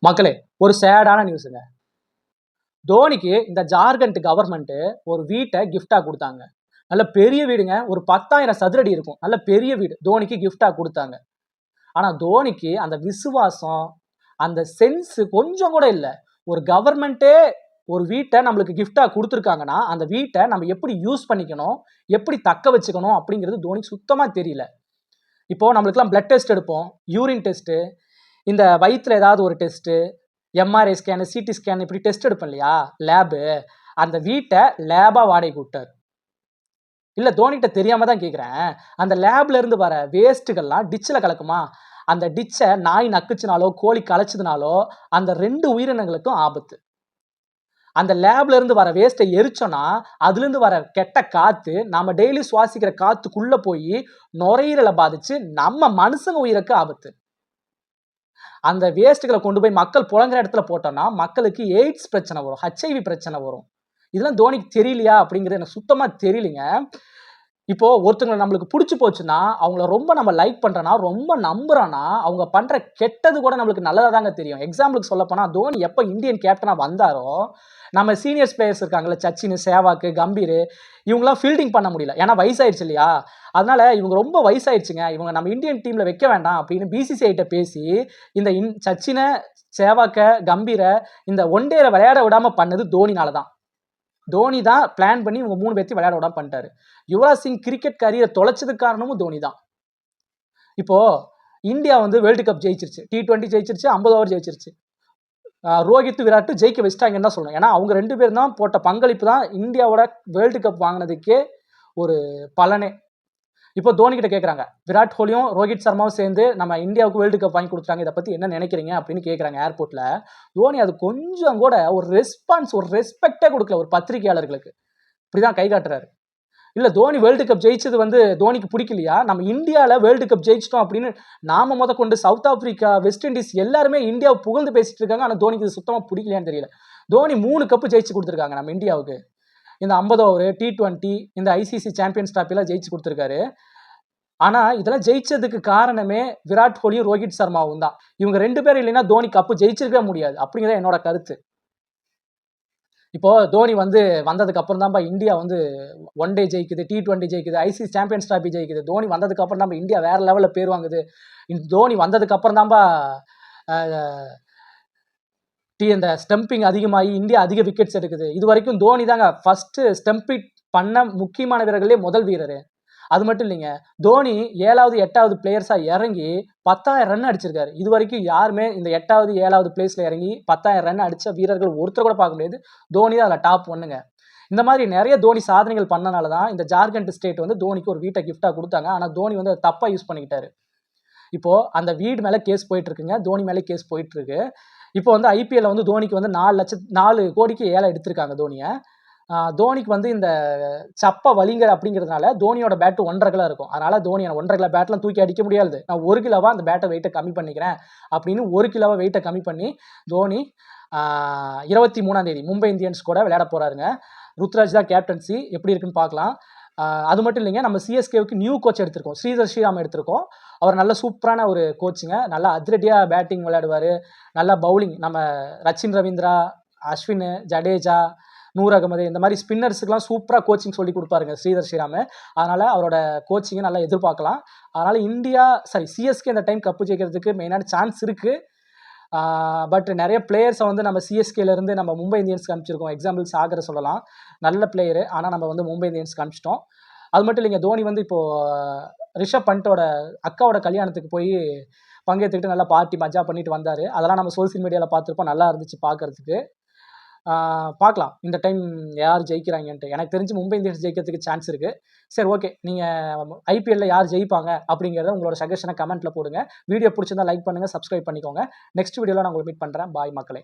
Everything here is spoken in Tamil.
மக்களே, ஒரு சேடான நியூஸுங்க. தோனிக்கு இந்த ஜார்க்கண்ட் கவர்மெண்ட் ஒரு வீட்ட கிஃப்ட்டா குடுத்தாங்க. நல்ல பெரிய வீடுங்க. ஒரு 10,000 சதுரடி இருக்கும். நல்ல பெரிய வீடு. தோனிக்கு கிஃப்ட்டா குடுத்தாங்க. ஆனா தோனிக்கு அந்த விசுவாசம், அந்த சென்ஸ் கொஞ்சம் கூட இல்ல. ஒரு கவர்மெண்ட்டே ஒரு வீட்ட நம்மளுக்கு கிஃப்ட்டா குடுத்துருக்காங்கன்னா, அந்த வீட்ட நம்ம எப்படி யூஸ் பண்ணிக்கணும், எப்படி தக்க வச்சுக்கணும் அப்படிங்கிறது தோனிக்கு சுத்தமா தெரியல. இப்போ நம்மளுக்கெல்லாம் பிளட் டெஸ்ட் எடுப்போம். யூரின் டெஸ்ட், இந்த வயித்துல ஏதாவது ஒரு test, MRI scan, CT scan இப்படி டெஸ்ட் எடுப்போம் இல்லையா? லேபு. அந்த வீட்ட லேபா வாடகைக்கு விட்டாரு. இல்ல தோனிட்ட தெரியாம தான் கேட்கிறேன். அந்த லேப்ல இருந்து வர வேஸ்ட்டுகள்லாம் டிட்ச்ல கலக்குமா? அந்த டிட்ச்ச நாய் நக்குச்சுனாலோ, கோழி கலச்சதுனாலோ, அந்த 2 உயிரினங்களுக்கும் ஆபத்து. அந்த லேப்ல இருந்து வர வேஸ்ட்ட எரிச்சோம்னா, அதிலிருந்து வர கெட்ட காத்து, நாம டெய்லி சுவாசிக்கிற காத்துக்குள்ள போயி, நுரையீரல பாதிச்சு, நம்ம மனுஷங்க உயிருக்கு ஆபத்து. அந்த வேஸ்ட்டுகள கொண்டு போய் மக்கள் புழங்குற இடத்துல போட்டோம்னா, மக்களுக்கு எய்ட்ஸ் பிரச்சனை வரும். ஹெச்ஐவி பிரச்சனை வரும். இதெல்லாம் தோனிக்கு தெரியலையா? அப்படிங்கிறது எனக்கு சுத்தமா தெரியலைங்க. இப்போ ஒருத்தங்கள நம்மளுக்கு புடிச்சு போச்சுன்னா, அவங்கள ரொம்ப நம்ம லைக் பண்றோம்னா, ரொம்ப நம்புறோம்னா, அவங்க பண்ற கெட்டது கூட நம்மளுக்கு நல்லதா தாங்க தெரியும். எக்ஸாம்பிளுக்கு சொல்லப்போனா, தோனி எப்ப இந்தியன் கேப்டனா வந்தாரோ, நம்ம சீனியர்ஸ் பிளேயர்ஸ் இருக்காங்கல்ல, சச்சின், சேவாக், கம்பீர் இவங்கலாம் ஃபீல்டிங் பண்ண முடியல. ஏன்னா வயசாயிருச்சு இல்லையா? அதனால இவங்க ரொம்ப வயசாயிருச்சுங்க. இவங்க நம்ம இந்தியன் டீம்ல வைக்க வேண்டாம் அப்படின்னு பிசிசிஐட்ட பேசி, இந்த சச்சின, சேவாக்க, கம்பீர இந்த ஒன் டேல விளையாட விடாம பண்ணது தோனினால தான். தோனி தான் பிளான் பண்ணி இவங்க 3 பேத்தையும் விளையாட விடாம பண்ணிட்டாரு. யுவராஜ் சிங் கிரிக்கெட் கரியரை தொலைச்சதுக்கு காரணமும் தோனி தான். இப்போ இந்தியா வந்து வேர்ல்டு கப் ஜெயிச்சிருச்சு. T20 ஜெயிச்சிருச்சு, 50 ஓவர் ஜெயிச்சிருச்சு. ரோஹித், விராட் ஜெயிக்க வச்சுட்டாங்கன்னு தான் சொல்லணும். ஏன்னா அவங்க 2 பேரும் தான் போட்ட பங்களிப்பு தான் இந்தியாவோட வேர்ல்டு கப் வாங்குனதுக்கே ஒரு பலனே. இப்போ தோனி கிட்ட கேட்குறாங்க. விராட் கோலியும், ரோஹித் சர்மாவும் சேர்ந்து நம்ம இந்தியாவுக்கு வேர்ல்டு கப் வாங்கி குடுத்துட்டாங்க. இத பத்தி என்ன நினைக்கிறீங்க? அப்படின்னு கேட்குறாங்க ஏர்போர்ட்ல. தோனி அது கொஞ்சம் கூட ஒரு ரெஸ்பான்ஸ், ஒரு ரெஸ்பெக்ட்டே குடுக்கல ஒரு பத்திரிகையாளர்களுக்கு. இப்படிதான் கை காட்டுறாரு. இல்ல தோனி வேர்ல்டு கப் ஜெயிச்சது வந்து தோனிக்கு பிடிக்கலையா? நம்ம இந்தியால வேர்ல்டு கப் ஜெயிச்சிட்டோம் அப்படின்னு நாம முதற்கொண்டு சவுத் ஆப்பிரிக்கா, வெஸ்ட் இண்டீஸ் எல்லாருமே இந்தியாவ புகழ்ந்து பேசிட்டு இருக்காங்க. ஆனா தோனிக்கு இது சுத்தமா பிடிக்கலையான்னு தெரியல. தோனி 3 கப் ஜெயிச்சு குடுத்துருக்காங்க நம்ம இந்தியாவுக்கு. இந்த 50 ஓவர், T20, இந்த ஐசிசி சாம்பியன்ஸ் டிராஃபிலாம் ஜெயிச்சு குடுத்துருக்காரு. ஆனா இதெல்லாம் ஜெயிச்சதுக்கு காரணமே விராட் கோலியும், ரோஹித் சர்மாவும் தான். இவங்க 2 பேரும் இல்லைன்னா தோனி கப் ஜெயிச்சிருக்கவே முடியாது. அப்படிங்கிறது என்னோட கருத்து. இப்போ தோனி வந்து வந்ததுக்கு அப்புறம் தான்ப்பா இந்தியா வந்து ஒன் டே ஜெயிக்குது, T20 ஜெயிக்குது, ஐசிசி சாம்பியன்ஸ் டிராபி ஜெயிக்குது. தோனி வந்ததுக்கு அப்புறம் தான் இந்தியா வேற லெவல்ல பேர் வாங்குது. தோனி வந்ததுக்கு அப்புறம் தான்ப்பா அ இந்த ஸ்டம்பிங் அதிகமாகி இந்தியா அதிக விக்கெட்ஸ் எடுக்குது. இதுவரைக்கும் தோனி தாங்க ஃபர்ஸ்ட் ஸ்டம்பிட் பண்ண முக்கியமான வீரர்களே முதல் வீரரு. அது மட்டும் இல்லைங்க. தோனி 7வது, 8வது பிளேயர்ஸா இறங்கி 10,000 ரன் அடிச்சிருக்காரு. இதுவரைக்கும் யாருமே இந்த 8வது, 7வது பிளேஸ்ல இறங்கி 10,000 ரன் அடிச்ச வீரர்கள் ஒருத்தர் கூட பார்க்க முடியாது. தோனி தான் அதுல டாப் 1ங்க. இந்த மாதிரி நெறைய தோனி சாதனைகள் பண்ணனால தான் இந்த ஜார்க்கண்ட் ஸ்டேட் வந்து தோனிக்கு ஒரு வீட்ட கிஃப்ட்டா குடுத்தாங்க. ஆனா தோனி வந்து அத தப்பா யூஸ் பண்ணிக்கிட்டாரு. இப்போ அந்த வீடு மேல கேஸ் போயிட்டு இருக்குங்க. தோனி மேல கேஸ் போயிட்டு இருக்கு. இப்போ வந்து ஐபிஎல்ல வந்து தோனிக்கு வந்து 4 கோடிக்கு ஏலம் எடுத்திருக்காங்க தோனிய. தோனிக்கு வந்து இந்த சப்ப வலிங்கர் அப்படிங்கிறதுனால தோனியோட பேட் 1.5 கிலோ இருக்கும். அதனால தோனி 1.5 கிலோ பேட்லாம் தூக்கி அடிக்க முடியாது. நான் 1 கிலோவா அந்த பேட்ட வெயிட்ட கம்மி பண்ணிக்கிறேன் அப்படின்னு 1 கிலோவா வெயிட்ட கம்மி பண்ணி தோனி 23ஆம் தேதி மும்பை இந்தியன்ஸ் கூட விளையாட போறாருங்க. ருத்ராஜ் தான் கேப்டன்சி. எப்படி இருக்குன்னு பார்க்கலாம். அது மட்டும் இல்லைங்க. நம்ம சிஎஸ்கேவுக்கு நியூ கோச் எடுத்திருக்கோம். ஸ்ரீதர் ஸ்ரீராம் எடுத்திருக்கோம். அவர் நல்ல சூப்பரான ஒரு கோச்சுங்க. நல்லா அதிரடியா பேட்டிங் விளையாடுவாரு. நல்லா பவுலிங் நம்ம ரச்சின் ரவீந்திரா, அஸ்வின், ஜடேஜா, நூர் அகமது இந்த மாதிரி ஸ்பின்னர்ஸுக்குலாம் சூப்பரா கோச்சிங் சொல்லிக் குடுப்பாருங்க ஸ்ரீதர் ஸ்ரீராம். அதனால அவரோட கோச்சிங்க நல்லா எதிர்பார்க்கலாம். அதனால சிஎஸ்கே இந்த டைம் கப்பு ஜெயிக்கிறதுக்கு மெயினான சான்ஸ் இருக்கு. பட் நெறைய பிளேயர்ஸ வந்து நம்ம சிஎஸ்கேல இருந்து நம்ம மும்பை இந்தியன்ஸ்க்கு அனுப்பிச்சிருக்கோம். எக்ஸாம்பிள் சாகர சொல்லலாம். நல்ல பிளேயரு. ஆனா நம்ம வந்து மும்பை இந்தியன்ஸ்க்கு அனுப்பிச்சிட்டோம். அது மட்டும் இல்லைங்க. தோனி வந்து இப்போ ரிஷப் பண்டோட அக்காவோட கல்யாணத்துக்கு போய் பங்கேத்துக்கிட்டு நல்லா பார்ட்டி மஜா பண்ணிட்டு வந்தாரு. அதெல்லாம் நம்ம சோசியல் மீடியால பார்த்துருப்போம். நல்லா இருந்துச்சு பார்க்கறதுக்கு. பார்க்கலாம். இந்த டைம் யார் ஜெயிக்கிறாங்கன்ட்டு. எனக்கு தெரிஞ்சு மும்பை இந்தியன்ஸ் ஜெயிக்கிறதுக்கு சான்ஸ் இருக்கு. சரி ஓகே. நீங்க ஐபிஎல்ல யார் ஜெயிப்பாங்க அப்படிங்கிறத உங்களோட சஜஷன கமெண்ட்ல போடுங்க. வீடியோ புடிச்சிருந்தா லைக் பண்ணுங்க, சப்ஸ்கிரைப் பண்ணிக்கோங்க. நெக்ஸ்ட் வீடியோல நான் உங்கள மீட் பண்றேன். பாய் மக்களே.